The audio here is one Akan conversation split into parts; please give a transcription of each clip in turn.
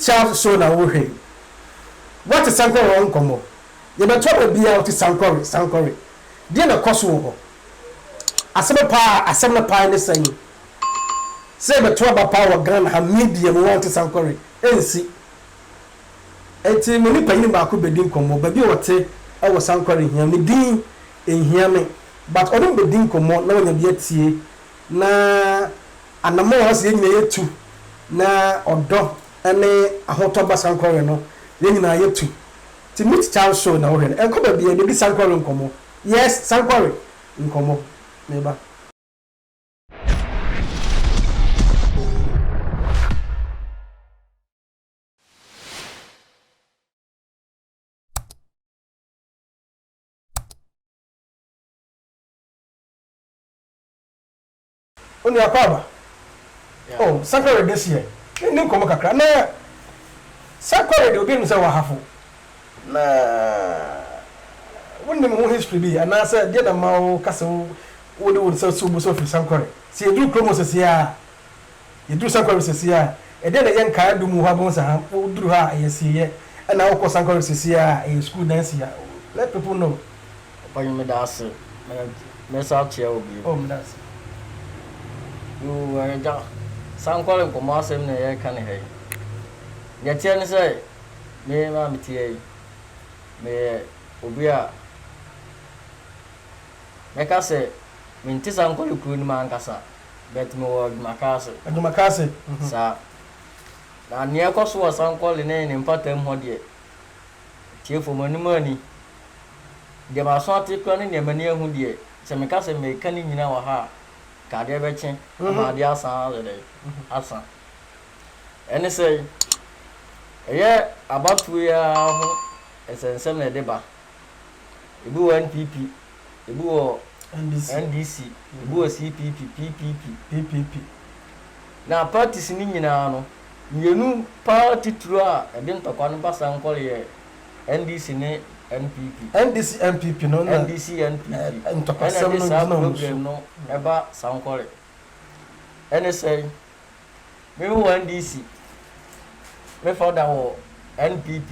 Charles so na wo hwe what is Sankore on komo ye be to be bia to Sankore dia na koso wo asem na pa ne san say be to ba pa wo Ghana ha media mo want Sankore ensi enti me ni panyin ba ko bedin komo ba bi wote e wo Sankore hia me din ehia me but odon bedin komo na wonya bi atie na anamo was ye nyina yetu na odo ene ahotoba Sankore no ye nyina yetu ti meet Charles show na wo hwe en ko ba bi e bi Sankore nkomo yes Sankore nkomo meba oni akwaba oh Sankore this year ni nkomo kakra na Sankore de obi no se wa hafo na wonni mo history bi ana se de na mawo kase wo de won se so bu so fi Sankore si edu kromo se sia edu Sankore se sia e de na yen ka adu mu ha bon sa ha wo duru ha yesi ye na wo ko Sankore se sia e school dance ya let people know pa me da ase me sa tia obi oh me da ase yo ja Sankore ko ma asem na ye kan he ya tia ni se me ma me tie me obi a me ka se me nti Sankore ku ni ma nkasa bet me wo makase sa na ne akoso wa Sankore ne ne mpatam ho de tie fo mani mani de ma so atikro ne ne mani ehu de se me ka se me kan nyina wa ha ka de be chen ma de asa de asa ene se eye abatu ya ho esensem na de ba ebu NPP ebu NDC ebu PPP na parties ni nyina no yenu party true a de ntokwa no ba Sankore ye NDC ne NPP no na NDC NPP ntokwa sem no no eba Sankore ene say me wo NDC me for da wo NPP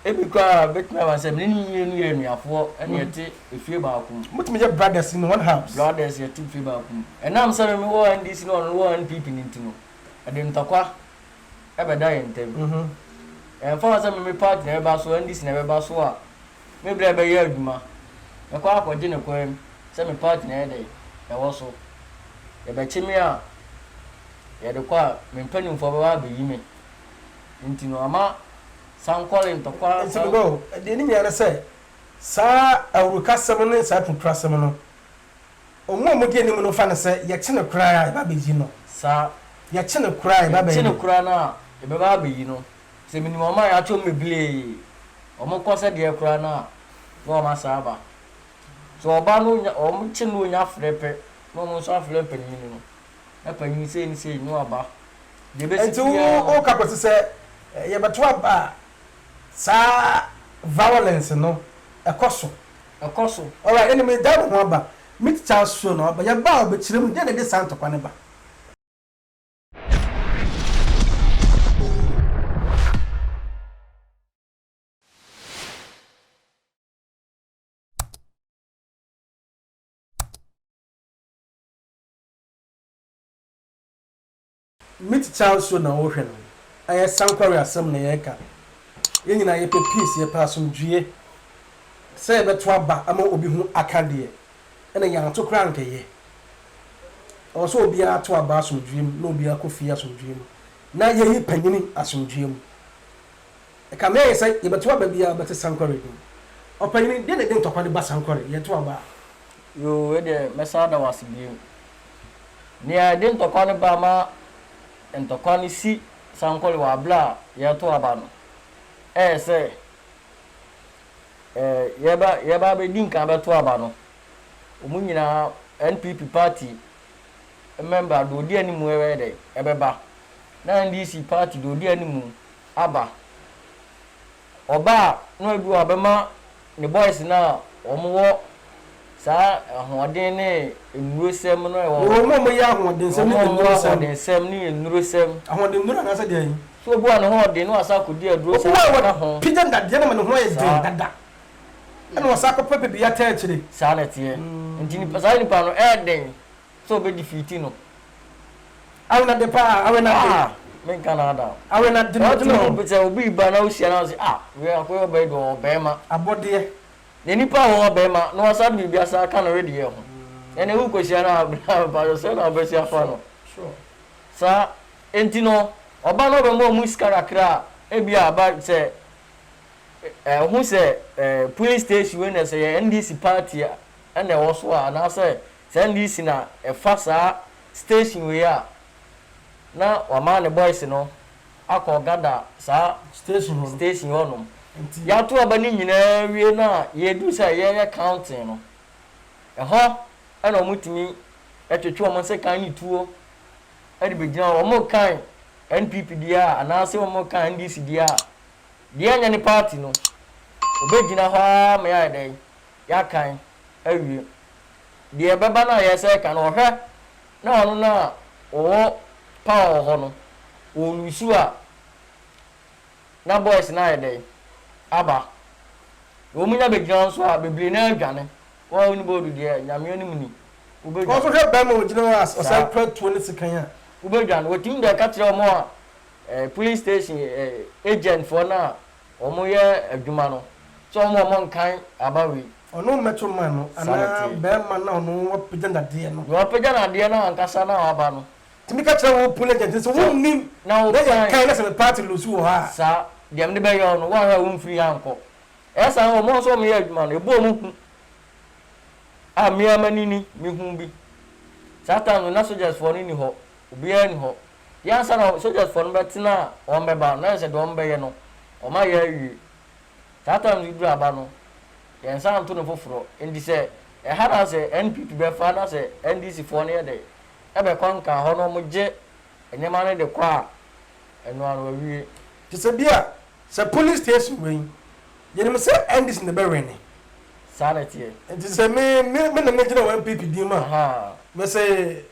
ebikwa betna wa say me ni enuafo ene yete efie ba akum mutumi je brothers in one house brothers yete efie ba akum enam say me wo NDC no wo NPP ni ntino ade ntokwa ebeda yentem for say me party na eba so NDC na eba so a me bra be ye aduma me kwa akwaje ne kwem say me party na ede e wo so e be chimi a ye de kwa me mpanimfo ba ba yi me ntino ama Sankore ntokwa so go de ni nyare say sa awruka sem ne sa tutura sem no omo mo de ni mo no fa ne say ye kye ne kura e ba beji no sa ye kye ne kura e ba beji kye ne kura na e ba ba beji no se minimum ma ya cho mebile omo kwose de kura na no ma sa ba so oba no omo kye no nya frepe no mo so frepe ni no e panyi se ni se no aba de be si o ka kwose say ye beto aba sa violence no ekoso all right enemy down ho aba meet Charles show no aba ya ba oba kirem de de santo kwa ne ba meet Charles show na wo hwe no aye Sankore asem na ye ka ye nyina ye pe peace ye pa asomdue say beto aba ama obi hu akade ena yan to kra nke ye o so obi a to aba asomdue no obi akofi asomdue na ye yi panyini asomdue mu e ka me say ye beto aba bia bete Sankore ni o panyini de de ntokwa de ba Sankore ye to aba yo we de mesada wasibie ni a de ntokwa ne ba ma ntokwa ni si Sankore wa bla ye to aba no say yeba be dinka be to aba no omunyina NPP party member do di animu ewe de ebeba na NDC party do di animu aba oba no edu abema ne boys na omo sa ahoden ne enurosem no e wo mo ya ahoden sem ne enurosem ahoden sem ni enurosem ahoden nuru na sa de so obu an ho de no asako di aduro sa ka ho pigeon that de na me ho ye den dada ana wasako pepe bi ata akire sa na tie ntini pasa ni pa no den so be defeat no awena de pa awena men Canada awena de no be say obi ba na usia na say we akoyo be do be ma abode ne nipa ho be ma no wasa bi asa ka no ready ho ene hu kosia na ba yo say na be sia fa no sure sa entino oba no be mo muskara kra ebia ba say who say police station when they say NDC party and there was one na say NDC na fasa station we are na wa man the boys no akogada sa station hono ya to abani nyina wie na ye do say ye counting no ho ana omutimi etwetwe omo say kan ni tuo ade begina omo kan NPP dia ana say omo kan NDC dia dia nya ni party no obegina ha me ya dey ya kan awie dia beba na ya say kan ohwe na ono na o power ho no olusu a na boys na ya dey aba o munya begina so a bebli na adwane wa oni bodu dia nyame oni muni obegina ko so hwe ba ma ogina as o say pra 20 sekan ya obegina wetim de ka kire omo a police station agent for na omo ye adwuma no so omo nkan abawe ono meto man no ana be ma na ono wapija na de no wapija na de na ankasa na aba no timi ka kire wo police agent so wo nim na wo kan na se party lusu wo ha sa dem de be yo no wa ha wo mfiri anko esa omo so me ye adwuma no ebo mu hu a me amanini me hu bi satan na soldiers for ni ho obi ani ho ya sana soldiers for no betina o meba na se do mbe ye no o ma ye awie satan ni dura ba no ye san to no foforo ndi se e hara se NPP be fa na se NDC for no ye de e be kwanka ho no mo je enyema ne de kwa eno anu awie ti se bia se police station we ye ni se NDC ne be rene sanity ti se me na me gina NPP di ma ha me se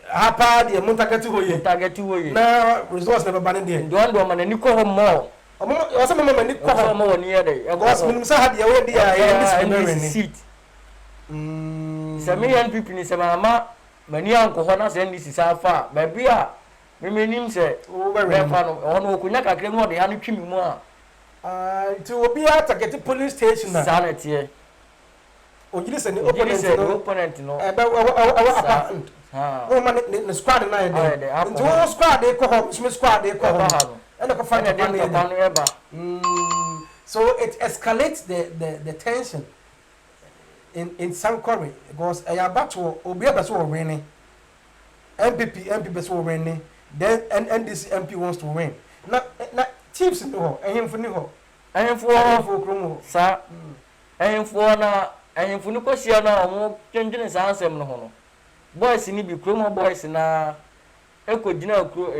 hapa de montakati hoye na resource ne be ba ne de ndo ma na ni ko ho mo omo wasa mama ni ko ho mo woni ye de e go asmin sa ha de we de ya NDC seat se me NPP ni se mama mani anko ho na se NDC sa fa ba bia me menim se be fa no ono okunya kakre mu de ha no twimi mu a ti obi attack police station na sanity ogiri se ni opponent no e be apa ha o man ne squad na ye de nti o squad e ko ho me squad e ko ho and the so it escalates the tension in Sankore because a battle obi abeso will win MP beso will win then NDC MP wants to win na chiefs no ehemfu ni ho ehemfu kromo sa ehemfu na ehemfu ni kosia na omo twendwene sa ansem no ho no boys ni bi kromo boys na ekogina kro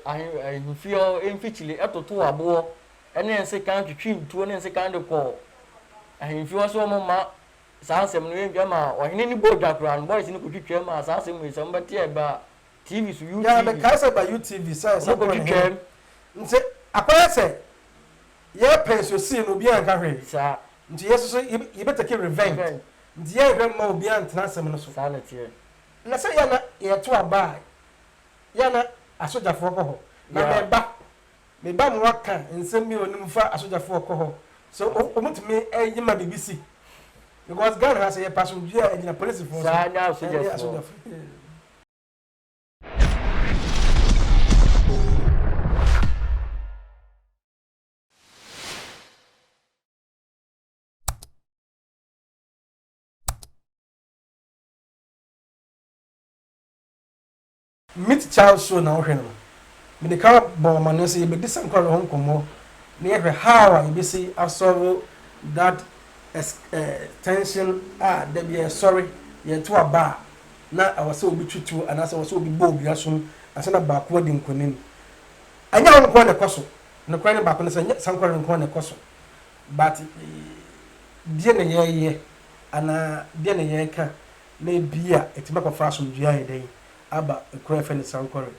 ahemfio emfichile etoto abo ene ense kan twitwim tuo ne ense kan de ko ahemfio so mo ma sa ansem no enwa ma ohene ni bodwa kro an boys ni kotwitwa ma sa ansem we some beti eba TV so UTV ya be kasa ba UTV sa kotwitwa nse akwara se ye penso si no bi an ka hwe sa nti yeso so ye betake revenge nti ye hwe ma obi an tena asem no so sa na tie na se ya na ye to aba ya na asojafo ko ho na me ba mo waka nsem mi onim fa asojafo ko ho so omutumi eyima BBC because Ghana has a passenger and a police force sa nya asojafo meet child show na ohwe no me de ka bo manu say be disankore hon komo na ye how you be say absorb that tension that be sorry ye to aba na awase obi twitwu anase awase obi bo obi aso ase na ba ko di nkonin anya hon ko ne koso ne ko ne ba ko ne sankore ko ne koso but die ne ye ana die ne ye ka na bia etima ko fra so dua ye den aba ekura fe ne sankore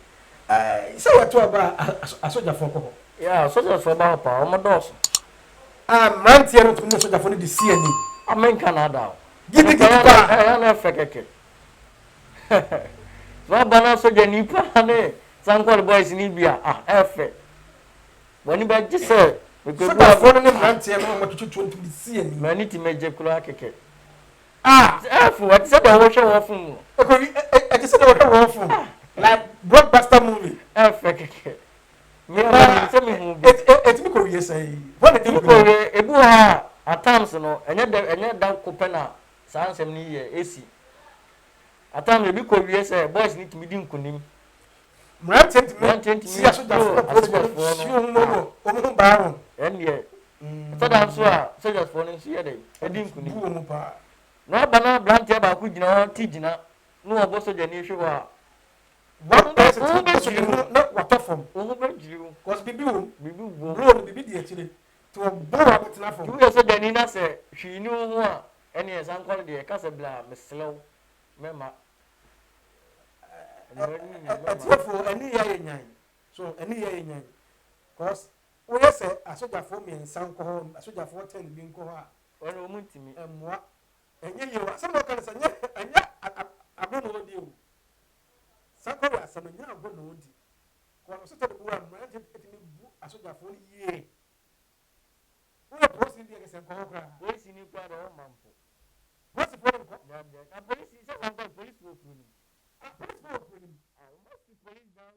sɛ wɔto aba asogyafoɔ kɔ hɔ. Yeah, asogyafoɔ ba hɔ paa ɔmo dɔɔso. Mmeranteɛ no tumi ne asogyafoɔ no de si ani. Amenka na ada o. Gidi paa. Ɛyɛ na ɛfɛ kɛkɛ. So aba na asogya nipa ne Sankore boys ni bia ɛfɛ. Wɔni bɛ gye sɛ. Asogyafoɔ no ne mmeranteɛ no ɔmo twitwi tuo ntumi si ani. Mani ti megye kura kɛkɛ. Ɛfo wɔte sɛ deɛ wɔhwɛ wɔ fom no. Ɛte sɛ deɛ wɔhwɛ wɔ fom. Like blockbuster movie. Ɛfɛ kɛkɛ. Etimi ko wie sɛ wɔn de ko wie ebu ha at times no ɛnyɛ da ko pɛ na saa nsɛm ni yɛ esi at times ebi ko wie sɛ boys ni timi di nkunim mmeranteɛ si asogyafoɔ no ɔmo baa ho ɛnneɛ sɛda nso a sogyafoɔ no nso yɛ dɛ ɛdi nkunim na ɔba na aberanteɛ baako gyina hɔ ti gyina na wɔbɔ sogya ni ehwɛ hɔ a one person na watɔ fam ɔmo bɛ gyiri wo cause bibi wo wo bro no bibi di akyire to ɔbɔ wa bɛtena fam tu yɛ sogya ni na sɛ hwii ni ho a ɛne yɛ Sankore deɛ kasa bla meslew mɛma ɛtiɛfo ɛni yɛ nyan so ɛni yɛ nyan cause woyɛ sɛ asogyafoɔ mmiɛnsa nkɔ hɔ asogyafoɔ 10 bi nkɔ hɔ a ɔno ɔmo ntimi ɛmoa ɛnyɛ yɛ wa sɛ mo kan sɛ ɛnyɛ agro na ɔdi o Sankore asɛm nyɛ agro na ɔdi kɔn so tɛ de bu a mmeranteɛ ɛtumi bu asogyafoɔ no yie woyɛ polisi bi ɛkɛsɛ nkɔ hɔ koraa polisi ni kura de ɔma mpo polisi fɔ nkɔ ka polisi sɛ Sankore polisi wɔ kuro nim polisi wɔ kuro nim polisi down